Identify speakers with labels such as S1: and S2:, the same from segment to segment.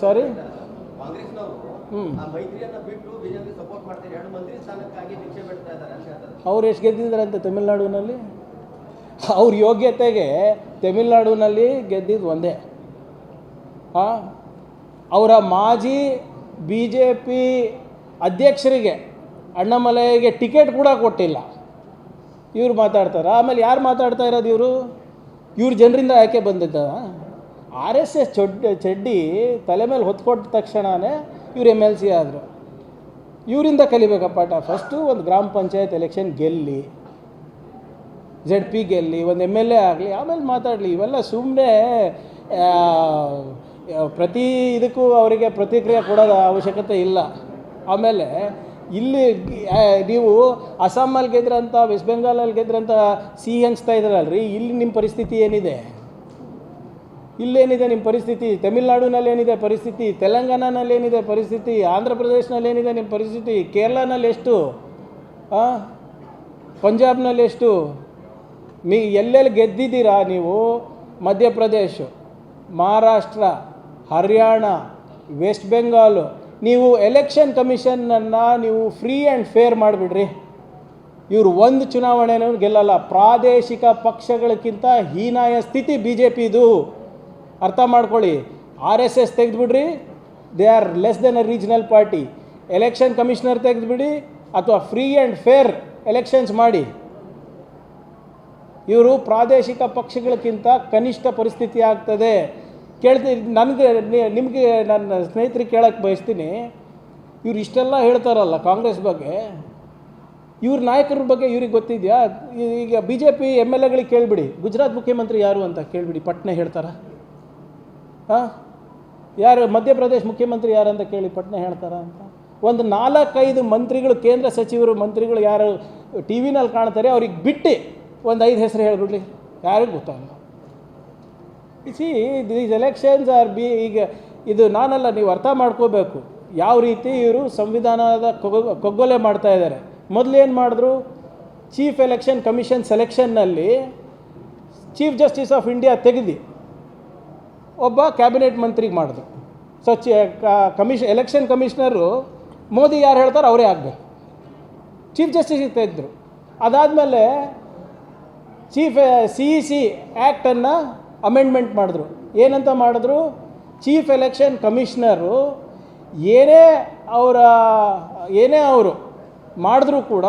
S1: ಸಾರಿ ಅವ್ರು ಎಷ್ಟು ಗೆದ್ದಿದ್ದಾರೆ ಅಂತ ತಮಿಳ್ನಾಡಿನಲ್ಲಿ? ಅವ್ರ ಯೋಗ್ಯತೆಗೆ ತಮಿಳ್ನಾಡಿನಲ್ಲಿ ಗೆದ್ದಿದ್ದು ಒಂದೇ. ಅವರ ಮಾಜಿ BJP ಅಧ್ಯಕ್ಷರಿಗೆ ಅಣ್ಣಾಮಲೈಗೆ ಟಿಕೆಟ್ ಕೂಡ ಕೊಟ್ಟಿಲ್ಲ. ಇವ್ರು ಮಾತಾಡ್ತಾರೆ. ಆಮೇಲೆ ಯಾರು ಮಾತಾಡ್ತಾ ಇರೋದು? ಇವ್ರು ಜನರಿಂದ ಯಾಕೆ ಬಂದಿದ್ದ? RSS ಚಡ್ಡಿ ತಲೆ ಮೇಲೆ ಹೊತ್ಕೊಟ್ಟ ತಕ್ಷಣವೇ ಇವ್ರು MLC ಆದರು. ಇವರಿಂದ ಕಲಿಬೇಕ ಪಾಠ. ಫಸ್ಟು ಒಂದು ಗ್ರಾಮ ಪಂಚಾಯತ್ ಎಲೆಕ್ಷನ್ ಗೆಲ್ಲಿ, ZP ಗೆಲ್ಲಿ, ಒಂದು MLA ಆಗಲಿ, ಆಮೇಲೆ ಮಾತಾಡಲಿ. ಇವೆಲ್ಲ ಸುಮ್ಮನೆ ಪ್ರತಿ ಇದಕ್ಕೂ ಅವರಿಗೆ ಪ್ರತಿಕ್ರಿಯೆ ಕೊಡೋದ ಅವಶ್ಯಕತೆ ಇಲ್ಲ. ಆಮೇಲೆ ಇಲ್ಲಿ ನೀವು ಅಸ್ಸಾಮಲ್ಲಿ ಗೆದ್ರಂತ, ವೆಸ್ಟ್ ಬೆಂಗಾಲಲ್ಲಿ ಗೆದ್ರಂತ ಸಿಹಿ ಹಂಚ್ತಾ ಇದ್ರಲ್ರಿ, ಇಲ್ಲಿ ನಿಮ್ಮ ಪರಿಸ್ಥಿತಿ ಏನಿದೆ? ಇಲ್ಲೇನಿದೆ ನಿಮ್ಮ ಪರಿಸ್ಥಿತಿ? ತಮಿಳ್ನಾಡಿನಲ್ಲಿ ಏನಿದೆ ಪರಿಸ್ಥಿತಿ? ತೆಲಂಗಾಣನಲ್ಲಿ ಏನಿದೆ ಪರಿಸ್ಥಿತಿ? ಆಂಧ್ರ ಪ್ರದೇಶನಲ್ಲಿ ಏನಿದೆ ನಿಮ್ಮ ಪರಿಸ್ಥಿತಿ? ಕೇರಳನಲ್ಲಿ ಎಷ್ಟು? ಪಂಜಾಬ್ನಲ್ಲಿ ಎಷ್ಟು? ಎಲ್ಲೆಲ್ಲಿ ಗೆದ್ದಿದ್ದೀರಾ ನೀವು? ಮಧ್ಯಪ್ರದೇಶ, ಮಹಾರಾಷ್ಟ್ರ, ಹರಿಯಾಣ, ವೆಸ್ಟ್ ಬೆಂಗಾಲು. ನೀವು ಎಲೆಕ್ಷನ್ ಕಮಿಷನನ್ನು ನೀವು ಫ್ರೀ ಆ್ಯಂಡ್ ಫೇರ್ ಮಾಡಿಬಿಡ್ರಿ. ಇವರು ಒಂದು ಚುನಾವಣೆನೂ ಗೆಲ್ಲಲ್ಲ. ಪ್ರಾದೇಶಿಕ ಪಕ್ಷಗಳಕ್ಕಿಂತ ಹೀನಾಯ ಸ್ಥಿತಿ BJPದು. ಅರ್ಥ ಮಾಡ್ಕೊಳ್ಳಿ. RSS ತೆಗೆದುಬಿಡ್ರಿ, they are less than a regional party. Election commissioner ತೆಗೆದುಬಿಡಿ ಅಥವಾ ಫ್ರೀ ಆ್ಯಂಡ್ ಫೇರ್ ಎಲೆಕ್ಷನ್ಸ್ ಮಾಡಿ. ಇವರು ಪ್ರಾದೇಶಿಕ ಪಕ್ಷಗಳಕ್ಕಿಂತ ಕನಿಷ್ಠ ಪರಿಸ್ಥಿತಿ ಆಗ್ತದೆ. ನಿಮಗೆ ನನ್ನ ಸ್ನೇಹಿತರಿಗೆ ಕೇಳಕ್ಕೆ ಬಯಸ್ತೀನಿ, ಇವ್ರು ಇಷ್ಟೆಲ್ಲ ಹೇಳ್ತಾರಲ್ಲ ಕಾಂಗ್ರೆಸ್ ಬಗ್ಗೆ, ಇವ್ರ ನಾಯಕರ ಬಗ್ಗೆ ಇವ್ರಿಗೆ ಗೊತ್ತಿದೆಯಾ? ಈಗ BJP MLAಗಳಿಗೆ ಕೇಳಿಬಿಡಿ, ಗುಜರಾತ್ ಮುಖ್ಯಮಂತ್ರಿ ಯಾರು ಅಂತ ಕೇಳಿಬಿಡಿ, ಪಟ್ನೆ ಹೇಳ್ತಾರ? ಯಾರು ಮಧ್ಯಪ್ರದೇಶ ಮುಖ್ಯಮಂತ್ರಿ ಯಾರು ಅಂತ ಕೇಳಿ ಪಟ್ನೆ ಹೇಳ್ತಾರ ಅಂತ? ಒಂದು 4-5 ಮಂತ್ರಿಗಳು, ಕೇಂದ್ರ ಸಚಿವರು, ಮಂತ್ರಿಗಳು ಯಾರು TV ನಲ್ಲಿ ಕಾಣ್ತಾರೆ, ಅವ್ರಿಗೆ ಬಿಟ್ಟು ಒಂದು 5 ಹೆಸರು ಹೇಳಿಬಿಡ್ಲಿ, ಯಾರಿಗೂ ಗೊತ್ತಾಗಲ್ಲ. ಸಿ ದೀಸ್ ಎಲೆಕ್ಷನ್ಸ್ ಆರ್ ಈಗ ಇದು ನಾನಲ್ಲ, ನೀವು ಅರ್ಥ ಮಾಡ್ಕೋಬೇಕು ಯಾವ ರೀತಿ ಇವರು ಸಂವಿಧಾನದ ಕೊಗ್ಗೊಲೆ ಮಾಡ್ತಾ ಇದ್ದಾರೆ. ಮೊದಲು ಏನು ಮಾಡಿದ್ರು? ಚೀಫ್ ಎಲೆಕ್ಷನ್ ಕಮಿಷನ್ ಸೆಲೆಕ್ಷನ್ನಲ್ಲಿ ಚೀಫ್ ಜಸ್ಟಿಸ್ ಆಫ್ ಇಂಡಿಯಾ ತೆಗೆದು ಒಬ್ಬ ಕ್ಯಾಬಿನೆಟ್ ಮಂತ್ರಿಗೆ ಮಾಡಿದ್ರು. ಸೊ ಎಲೆಕ್ಷನ್ ಕಮಿಷನರು ಮೋದಿ ಯಾರು ಹೇಳ್ತಾರೆ ಅವರೇ ಆಗಬೇಕು. ಚೀಫ್ ಜಸ್ಟಿಸಿಗೆ ತೆಗೆದ್ರು. ಅದಾದಮೇಲೆ CEC ಆ್ಯಕ್ಟನ್ನು ಅಮೆಂಡ್ಮೆಂಟ್ ಮಾಡಿದ್ರು. ಏನಂತ ಮಾಡಿದ್ರು? ಚೀಫ್ ಎಲೆಕ್ಷನ್ ಕಮಿಷನರು ಏನೇ ಅವರು ಮಾಡಿದ್ರೂ ಕೂಡ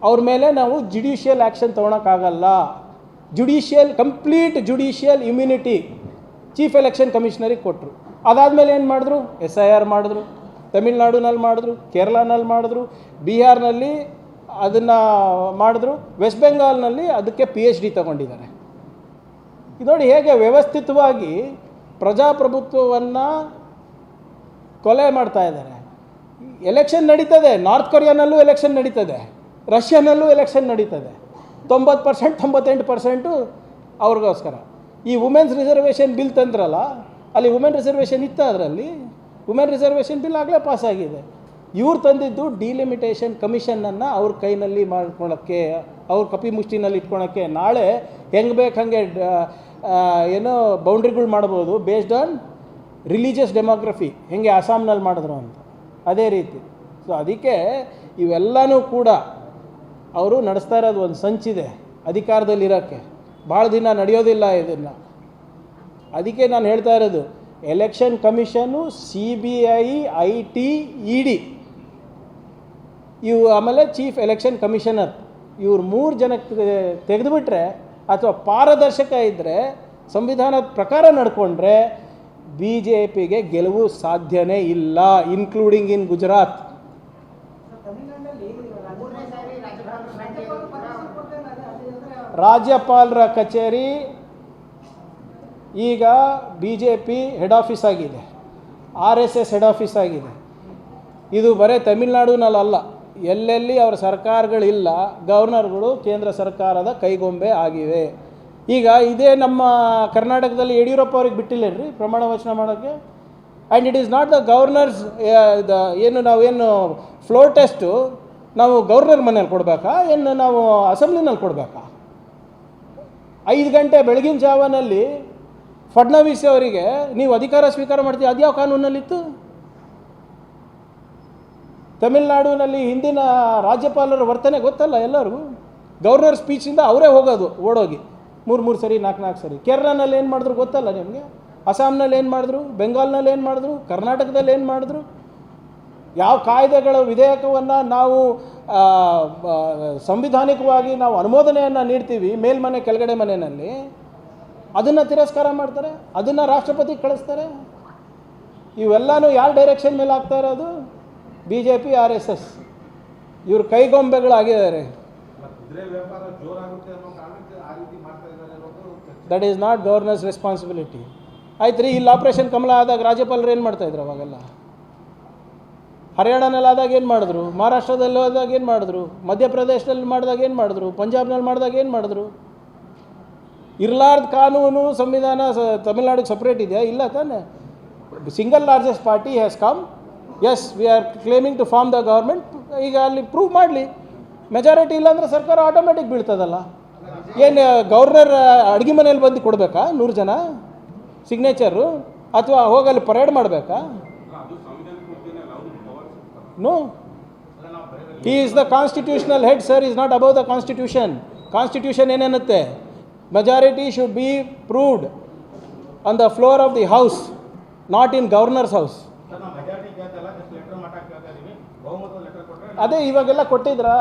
S1: ಅವ್ರ ಮೇಲೆ ನಾವು ಜುಡಿಷಿಯಲ್ ಆ್ಯಕ್ಷನ್ ತೊಗೊಳಕ್ಕಾಗಲ್ಲ. Complete judicial immunity chief election ಕಮಿಷನರಿಗೆ ಕೊಟ್ಟರು. ಅದಾದಮೇಲೆ ಏನು ಮಾಡಿದ್ರು? SIR ಮಾಡಿದ್ರು, ತಮಿಳ್ನಾಡಿನಲ್ಲಿ ಮಾಡಿದ್ರು, ಕೇರಳನಲ್ಲಿ ಮಾಡಿದ್ರು, ಬಿಹಾರ್ನಲ್ಲಿ ಅದನ್ನು ಮಾಡಿದ್ರು, ವೆಸ್ಟ್ ಬೆಂಗಾಲ್ನಲ್ಲಿ ಅದಕ್ಕೆ PhD ತಗೊಂಡಿದ್ದಾರೆ. ಇದು ನೋಡಿ ಹೇಗೆ ವ್ಯವಸ್ಥಿತವಾಗಿ ಪ್ರಜಾಪ್ರಭುತ್ವವನ್ನು ಕೊಲೆ ಮಾಡ್ತಾ ಇದ್ದಾರೆ. ಎಲೆಕ್ಷನ್ ನಡೀತದೆ, ನಾರ್ತ್ ಕೊರಿಯಾನಲ್ಲೂ ಎಲೆಕ್ಷನ್ ನಡೀತದೆ, ರಷ್ಯಾನಲ್ಲೂ ಎಲೆಕ್ಷನ್ ನಡೀತದೆ. 90%, 98% ಅವ್ರಿಗೋಸ್ಕರ. ಈ ವುಮೆನ್ಸ್ ರಿಸರ್ವೇಷನ್ ಬಿಲ್ ತಂದ್ರಲ್ಲ, ಅಲ್ಲಿ ವುಮೆನ್ ರಿಸರ್ವೇಷನ್ ಇತ್ತು. ಅದರಲ್ಲಿ ವುಮೆನ್ ರಿಸರ್ವೇಷನ್ ಬಿಲ್ ಆಗಲೇ ಪಾಸಾಗಿದೆ. ಇವ್ರು ತಂದಿದ್ದು ಡಿಲಿಮಿಟೇಷನ್ ಕಮಿಷನನ್ನು ಅವ್ರ ಕೈನಲ್ಲಿ ಮಾಡ್ಕೊಳ್ಳೋಕ್ಕೆ, ಅವ್ರ ಕಪಿ ಮುಷ್ಟಿನಲ್ಲಿ ಇಟ್ಕೊಳಕ್ಕೆ. ನಾಳೆ ಹೆಂಗೆ ಬೇಕು ಹಾಗೆ ಏನೋ ಬೌಂಡ್ರಿಗಳು ಮಾಡ್ಬೋದು ಬೇಸ್ಡ್ ಆನ್ ರಿಲಿಜಿಯಸ್ ಡೆಮೋಗ್ರಫಿ, ಹೆಂಗೆ ಅಸ್ಸಾಂನಲ್ಲಿ ಮಾಡಿದ್ರು ಅಂತ, ಅದೇ ರೀತಿ. ಸೊ ಅದಕ್ಕೆ ಇವೆಲ್ಲನೂ ಕೂಡ ಅವರು ನಡೆಸ್ತಾ ಇರೋದು ಒಂದು ಸಂಚಿದೆ ಅಧಿಕಾರದಲ್ಲಿರೋಕ್ಕೆ. ಭಾಳ ದಿನ ನಡೆಯೋದಿಲ್ಲ ಇದನ್ನು. ಅದಕ್ಕೆ ನಾನು ಹೇಳ್ತಾ ಇರೋದು, election commission, CBI, IT, ED ಇವು, ಆಮೇಲೆ ಚೀಫ್ ಎಲೆಕ್ಷನ್ ಕಮಿಷನರ್, ಇವ್ರು 3 ಜನಕ್ಕೆ ತೆಗೆದುಬಿಟ್ರೆ ಅಥವಾ ಪಾರದರ್ಶಕ ಇದ್ದರೆ, ಸಂವಿಧಾನದ ಪ್ರಕಾರ ನಡ್ಕೊಂಡ್ರೆ BJPಗೆ ಗೆಲುವು ಸಾಧ್ಯನೇ ಇಲ್ಲ, ಇನ್ಕ್ಲೂಡಿಂಗ್ ಇನ್ ಗುಜರಾತ್. ರಾಜ್ಯಪಾಲರ ಕಚೇರಿ ಈಗ BJP ಹೆಡ್ ಆಫೀಸ್ ಆಗಿದೆ, RSS ಹೆಡ್ ಆಫೀಸ್ ಆಗಿದೆ. ಇದು ಬರೀ ತಮಿಳ್ನಾಡಿನಲ್ಲ, ಎಲ್ಲೆಲ್ಲಿ ಅವರ ಸರ್ಕಾರಗಳಿಲ್ಲ, ಗವರ್ನರ್ಗಳು ಕೇಂದ್ರ ಸರ್ಕಾರದ ಕೈಗೊಂಬೆ ಆಗಿವೆ. ಈಗ ಇದೇ ನಮ್ಮ ಕರ್ನಾಟಕದಲ್ಲಿ ಯಡಿಯೂರಪ್ಪ ಅವ್ರಿಗೆ ಬಿಟ್ಟಿಲ್ಲೇನ್ರಿ ಪ್ರಮಾಣ ವಚನ ಮಾಡೋಕ್ಕೆ? And it is not the governors ನಾವೇನು ಫ್ಲೋರ್ ಟೆಸ್ಟು ನಾವು ಗವರ್ನರ್ ಮನೇಲಿ ಕೊಡಬೇಕಾ, ನಾವು ಅಸೆಂಬ್ಲಿನಲ್ಲಿ ಕೊಡಬೇಕಾ? 5 ಗಂಟೆ ಬೆಳಗಿನ ಜಾವನಲ್ಲಿ ಫಡ್ನವೀಸ್ ಅವರಿಗೆ ನೀವು ಅಧಿಕಾರ ಸ್ವೀಕಾರ ಮಾಡ್ತೀವಿ, ಅದ್ಯಾವ ಕಾನೂನಲ್ಲಿತ್ತು? ತಮಿಳುನಾಡಿನಲ್ಲಿ ಹಿಂದಿನ ರಾಜ್ಯಪಾಲರ ವರ್ತನೆ ಗೊತ್ತಲ್ಲ ಎಲ್ಲರಿಗೂ. ಗವರ್ನರ್ ಸ್ಪೀಚಿಂದ ಅವರೇ ಹೋಗೋದು ಓಡೋಗಿ 3 ಸರಿ 4 ಸರಿ. ಕೇರಳನಲ್ಲಿ ಏನು ಮಾಡಿದ್ರು ಗೊತ್ತಲ್ಲ ನಿಮಗೆ? ಅಸ್ಸಾಂನಲ್ಲಿ ಏನು ಮಾಡಿದ್ರು, ಬೆಂಗಾಲ್ನಲ್ಲಿ ಏನು ಮಾಡಿದ್ರು, ಕರ್ನಾಟಕದಲ್ಲಿ ಏನು ಮಾಡಿದ್ರು? ಯಾವ ಕಾಯ್ದೆಗಳ ವಿಧೇಯಕವನ್ನು ನಾವು ಸಂವಿಧಾನಿಕವಾಗಿ ನಾವು ಅನುಮೋದನೆಯನ್ನು ನೀಡ್ತೀವಿ ಮೇಲ್ಮನೆ ಕೆಳಗಡೆ ಮನೆಯಲ್ಲಿ, ಅದನ್ನು ತಿರಸ್ಕಾರ ಮಾಡ್ತಾರೆ, ಅದನ್ನು ರಾಷ್ಟ್ರಪತಿಗೆ ಕಳಿಸ್ತಾರೆ. ಇವೆಲ್ಲನೂ ಯಾರ ಡೈರೆಕ್ಷನ್ ಮೇಲೆ ಆಗ್ತಾ ಇರೋದು? BJP RSS ಇವ್ರ ಕೈಗೊಂಬೆಗಳಾಗಿದ್ದಾರೆ. That is not governor's responsibility. ಆಯ್ತು ರೀ, ಇಲ್ಲಿ ಆಪರೇಷನ್ ಕಮಲ ಆದಾಗ ರಾಜ್ಯಪಾಲರು ಏನು ಮಾಡ್ತಾಯಿದ್ರು ಅವಾಗೆಲ್ಲ? ಹರಿಯಾಣನಲ್ಲಿ ಆದಾಗ ಏನು ಮಾಡಿದ್ರು, ಮಹಾರಾಷ್ಟ್ರದಲ್ಲಿ ಹೋದಾಗ ಏನು ಮಾಡಿದ್ರು, ಮಧ್ಯಪ್ರದೇಶದಲ್ಲಿ ಮಾಡಿದಾಗ ಏನು ಮಾಡಿದ್ರು, ಪಂಜಾಬ್ನಲ್ಲಿ ಮಾಡಿದಾಗ ಏನು ಮಾಡಿದ್ರು? ಇರಲಾರ್ದ ಕಾನೂನು ಸಂವಿಧಾನ ತಮಿಳ್ನಾಡಿಗೆ ಸಪ್ರೇಟ್ ಇದೆಯಾ? ಇಲ್ಲ ತಾನೆ. Single largest party has come, as we are claiming to form the government. ಈಗ ಅಲ್ಲಿ ಪ್ರೂವ್ ಮಾಡಲಿ. ಮೆಜಾರಿಟಿ ಇಲ್ಲಾಂದರೆ ಸರ್ಕಾರ ಆಟೋಮೆಟಿಕ್ ಬೀಳ್ತದಲ್ಲ. ಏನು ಗವರ್ನರ್ ಅಡುಗೆ ಮನೇಲಿ ಬಂದು ಕೊಡಬೇಕಾ 100 ಜನ ಸಿಗ್ನೇಚರು, ಅಥವಾ ಹೋಗಲ್ಲಿ ಪರೇಡ್ ಮಾಡಬೇಕಾ? No, he is the constitutional head sir, is not above the constitution. Constitution ಏನೇನುತ್ತೆ? Majority should be proved on the floor of the house, not in governor's house. ಅದೇ ಇವಾಗೆಲ್ಲ ಕೊಟ್ಟಿದ್ರಾ?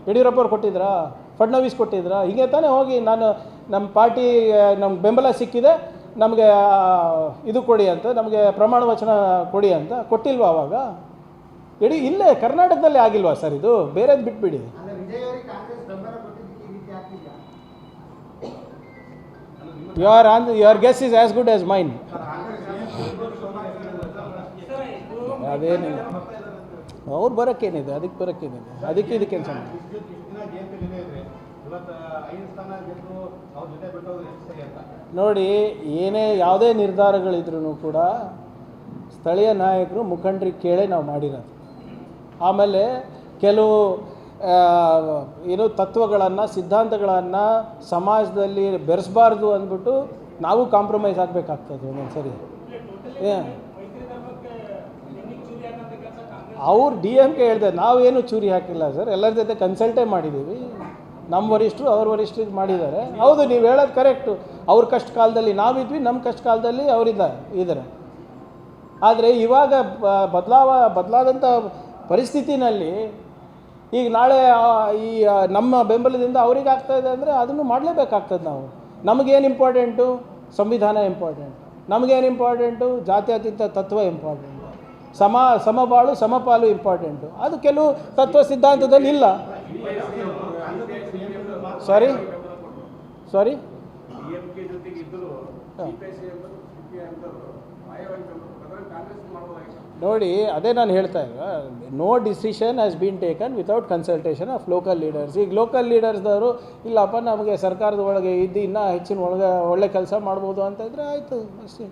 S1: ಯಡಿಯೂರಪ್ಪ ಅವ್ರು ಕೊಟ್ಟಿದ್ರಾ? ಫಡ್ನವೀಸ್ ಕೊಟ್ಟಿದ್ರಾ? ಹೀಗೆ ತಾನೇ ಹೋಗಿ ನಾನು ನಮ್ಮ ಪಾರ್ಟಿ ನಮ್ಗೆ ಬೆಂಬಲ ಸಿಕ್ಕಿದೆ, ನಮಗೆ ಇದು ಕೊಡಿ ಅಂತ, ನಮಗೆ ಪ್ರಮಾಣ ವಚನ ಕೊಡಿ ಅಂತ ಕೊಟ್ಟಿಲ್ವಾ ಅವಾಗ? ಇಲ್ಲೇ ಕರ್ನಾಟಕದಲ್ಲಿ ಆಗಿಲ್ವಾ ಸರ್ ಇದು? ಬೇರೆದು ಬಿಟ್ಬಿಡಿ. your guess is as good as mine. ಅದೇನಿಲ್ಲ, ಅವ್ರು ಬರೋಕ್ಕೇನಿದೆ, ಅದಕ್ಕೆ ಬರೋಕ್ಕೇನಿದೆ, ಅದಕ್ಕೆ ಇದಕ್ಕೆ ಕೆಲಸ ಮಾಡಿ. ನೋಡಿ, ಏನೇ ಯಾವುದೇ ನಿರ್ಧಾರಗಳಿದ್ರೂ ಕೂಡ ಸ್ಥಳೀಯ ನಾಯಕರು ಮುಖಂಡರಿಗೆ ಕೇಳೇ ನಾವು ಮಾಡಿರೋದು. ಆಮೇಲೆ ಕೆಲವು ಏನು ತತ್ವಗಳನ್ನು ಸಿದ್ಧಾಂತಗಳನ್ನು ಸಮಾಜದಲ್ಲಿ ಬೆರೆಸಬಾರ್ದು ಅಂದ್ಬಿಟ್ಟು ನಾವು ಕಾಂಪ್ರಮೈಸ್ ಆಗಬೇಕಾಗ್ತದೆ ಒಂದೊಂದು ಸರಿ. ಅವ್ರು DMK ಹೇಳಿದೆ, ನಾವೇನು ಚೂರಿ ಹಾಕಿಲ್ಲ ಸರ್, ಎಲ್ಲರ ಜೊತೆ ಕನ್ಸಲ್ಟೇ ಮಾಡಿದ್ದೀವಿ. ನಮ್ಮ ವರಿಷ್ಠರು ಅವ್ರ ವರಿಷ್ಠರಿಗೆ ಮಾಡಿದ್ದಾರೆ. ಹೌದು, ನೀವು ಹೇಳೋದು ಕರೆಕ್ಟು. ಅವ್ರ ಕಷ್ಟ ಕಾಲದಲ್ಲಿ ನಾವಿದ್ವಿ, ನಮ್ಮ ಕಷ್ಟ ಕಾಲದಲ್ಲಿ ಅವರಿದ್ದಾರೆ. ಆದರೆ ಇವಾಗ ಬದಲಾದಂಥ ಪರಿಸ್ಥಿತಿನಲ್ಲಿ ಈಗ ನಾಳೆ ಈ ನಮ್ಮ ಬೆಂಬಲದಿಂದ ಅವ್ರಿಗೆ ಆಗ್ತಾಯಿದೆ ಅಂದರೆ ಅದನ್ನು ಮಾಡಲೇಬೇಕಾಗ್ತದೆ. ನಮಗೇನು ಇಂಪಾರ್ಟೆಂಟು? ಸಂವಿಧಾನ ಇಂಪಾರ್ಟೆಂಟ್. ನಮಗೇನು ಇಂಪಾರ್ಟೆಂಟು? ಜಾತ್ಯತೀತ ತತ್ವ ಇಂಪಾರ್ಟೆಂಟು. ಸಮಬಾಳು ಸಮಪಾಲು ಇಂಪಾರ್ಟೆಂಟು. ಅದು ಕೆಲವು ತತ್ವ ಸಿದ್ಧಾಂತದಲ್ಲಿ ಇಲ್ಲ. ಸಾರಿ ನೋಡಿ, ಅದೇ ನಾನು ಹೇಳ್ತಾ ಇದ್ದೆ, no decision has been taken without consultation of local leaders. ಈಗ ಲೋಕಲ್ ಲೀಡರ್ಸ್ದವರು ಇಲ್ಲಪ್ಪ ನಮಗೆ ಸರ್ಕಾರದ ಒಳಗೆ ಇದ್ದು ಇನ್ನೂ ಹೆಚ್ಚಿನ ಒಳ್ಳೆ ಕೆಲಸ ಮಾಡ್ಬೋದು ಅಂತ ಇದ್ದರೆ ಆಯಿತು ಅಷ್ಟೇ.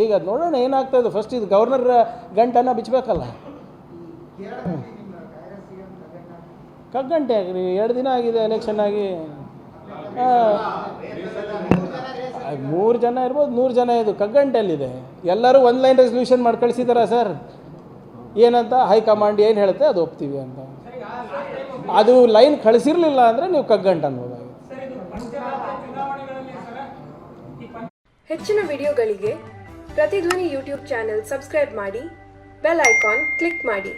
S1: ಈಗ ಅದು ನೋಡೋಣ ಏನಾಗ್ತಾಯಿದೆ. ಫಸ್ಟ್ ಇದು ಗವರ್ನರ್ ಗಂಟನ್ನು ಬಿಚ್ಚಬೇಕಲ್ಲ. ಕಗ್ಗಂಟೆ ಆಗ್ರಿ, 2 ದಿನ ಆಗಿದೆ ಎಲೆಕ್ಷನ್ ಆಗಿ. 3 ಜನ ಇರ್ಬೋದು, 100 ಜನ ಇದು ಕಗ್ಗಂಟೆಯಲ್ಲಿದೆ. ಎಲ್ಲರೂ ಒಂದು ಲೈನ್ ರೆಸಲ್ಯೂಷನ್ ಮಾಡಿ ಕಳಿಸಿದಾರ ಸರ್, ಏನಂತ ಹೈಕಮಾಂಡ್ ಏನು ಹೇಳುತ್ತೆ ಅದು ಒಪ್ತೀವಿ ಅಂತ. ಅದು ಲೈನ್ ಕಳಿಸಿರಲಿಲ್ಲ ಅಂದರೆ ನೀವು ಕಗ್ಗಂಟು ಅನ್ಬೋದು.
S2: ಹೆಚ್ಚಿನ ವಿಡಿಯೋಗಳಿಗೆ ಪ್ರತಿಧ್ವನಿ ಯೂಟ್ಯೂಬ್ ಚಾನೆಲ್ ಸಬ್ಸ್ಕ್ರೈಬ್ ಮಾಡಿ, ಬೆಲ್ ಐಕಾನ್ ಕ್ಲಿಕ್ ಮಾಡಿ.